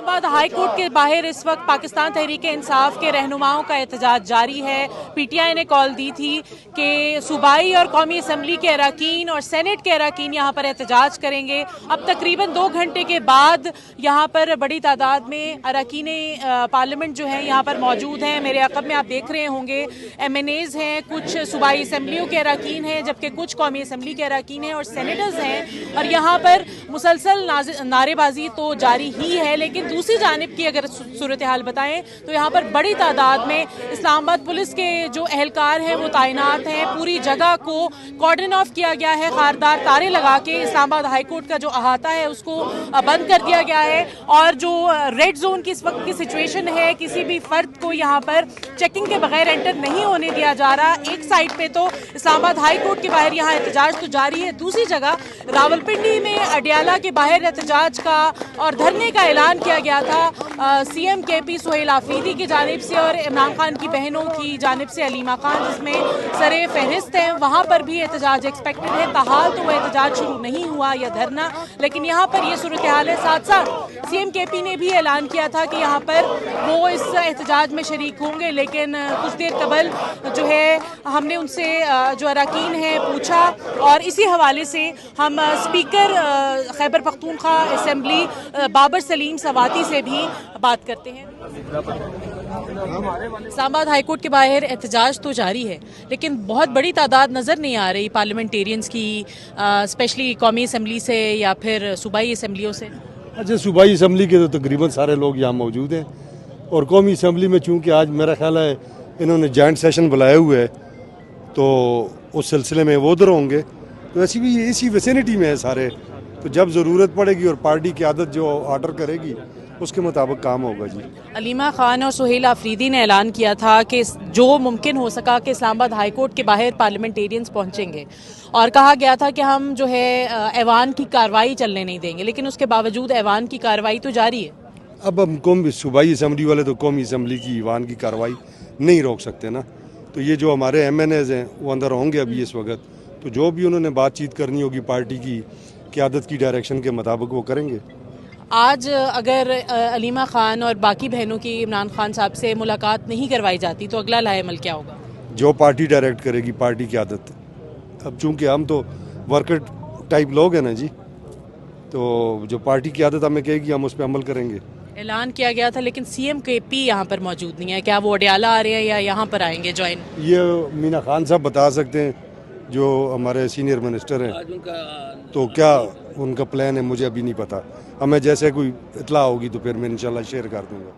Islamabad high court के बाहर इस वक्त पाकिस्तान तहरीक इंसाफ के रहनुमाओं का एहतजाज जारी है। पीटीआई ने कॉल दी थी कि सूबाई और कौमी असम्बली के अराकीन और सेनेट के अराकीन यहाँ पर एहतजाज करेंगे। अब तकरीबन 2 घंटे के बाद यहाँ पर बड़ी तादाद में अराकीन पार्लियामेंट जो है यहाँ पर मौजूद हैं। मेरे अक़ब में आप देख रहे होंगे MNAs हैं, कुछ सूबाई असम्बलियों के अराकीन हैं, जबकि कुछ कौमी असम्बली के अराकीन हैं और सेनेटर्स हैं। और यहाँ पर मुसलसल नारेबाजी तो जारी ही है, लेकिन दूसरी जानिब की अगर सूरत हाल बताएं तो यहाँ पर बड़ी तादाद में इस्लामाबाद पुलिस के जो एहलकार हैं वो तैनात हैं। पूरी जगह को कॉर्डन ऑफ किया गया है, खारदार तारे लगा के इस्लामाबाद हाई कोर्ट का जो अहाता है उसको बंद कर दिया गया है। और जो रेड जोन की इस वक्त की सिचुएशन है, किसी भी फर्द को यहाँ पर चेकिंग के बगैर एंटर नहीं होने दिया जा रहा। एक साइड पे तो इस्लामाबाद हाई कोर्ट के बाहर यहाँ एहतजाज तो जारी है, दूसरी जगह रावलपिंडी में अडियाला के बाहर एहतजाज का और धरने का ऐलान किया गया था CM KP सुहेल आफरीदी की जानिब से और इमरान खान की बहनों की जानिब से अलीमा खान, जिसमें सरे फहरिस्त हैं। वहाँ पर भी एहतजाज एक्सपेक्टेड है। ताहाल तो वह एहतजाज शुरू नहीं हुआ या धरना, लेकिन यहाँ पर ये सूरत हाल है। साथ साथ CM KP ने भी ऐलान किया था कि यहाँ पर वो इस एहतजाज में शरीक होंगे, लेकिन कुछ देर कबल जो है हमने उनसे जो अराकीन हैं पूछा और इसी हवाले से हम स्पीकर खैबर पख्तूनख्वा असेंबली बाबर सलीम सवाती से भी बात करते हैं। इस्लामाबाद हाई कोर्ट के बाहर एहतजाज तो जारी है, लेकिन बहुत बड़ी तादाद नज़र नहीं आ रही पार्लियामेंटेरियंस की, स्पेशली कौमी असम्बली से या फिर सूबाई असम्बलियों से। अच्छा, सूबाई असम्बली के तो तकरीबन सारे लोग यहाँ मौजूद हैं और कौमी असम्बली में चूँकि आज मेरा ख्याल है इन्होंने जॉइंट सेशन बुलाया हुआ है तो उस सिलसिले में वो उधर होंगे। तो ऐसी भी इसी विसिनिटी में है सारे, तो जब ज़रूरत पड़ेगी और पार्टी की आदत जो ऑर्डर करेगी उसके मुताबिक काम होगा। जी, अलीमा खान और सुहेल आफरीदी ने ऐलान किया था कि जो मुमकिन हो सका कि इस्लामाबाद हाई कोर्ट के बाहर पार्लियामेंटेरियंस पहुंचेंगे और कहा गया था कि हम जो है ऐवान की कार्रवाई चलने नहीं देंगे, लेकिन उसके बावजूद ऐवान की कार्रवाई तो जारी है। अब हम कौमी सूबाई असम्बली वाले तो कौमी असम्बली की ऐवान की कार्रवाई नहीं रोक सकते ना, तो ये जो हमारे MNAs हैं वो अंदर होंगे अभी इस वक्त, तो जो भी उन्होंने बातचीत करनी होगी पार्टी की क़यादत की डायरेक्शन के मुताबिक वो करेंगे। आज अगर अलीमा खान और बाकी बहनों की इमरान खान साहब से मुलाकात नहीं करवाई जाती तो अगला लाएमल क्या होगा? जो पार्टी डायरेक्ट करेगी पार्टी की आदत। अब चूंकि हम तो वर्कर टाइप लोग हैं ना जी, तो जो पार्टी की आदत हमें कहेगी हम उस पर अमल करेंगे। ऐलान किया गया था, लेकिन CM KP यहाँ पर मौजूद नहीं है। क्या वो अडियाला आ रहे हैं या यहाँ पर आएंगे ज्वाइन? ये मीना खान साहब बता सकते हैं, जो हमारे सीनियर मिनिस्टर हैं। तो क्या उनका प्लान है मुझे अभी नहीं पता। हमें जैसे कोई इतला होगी तो फिर मैं इंशाल्लाह शेयर कर दूँगा।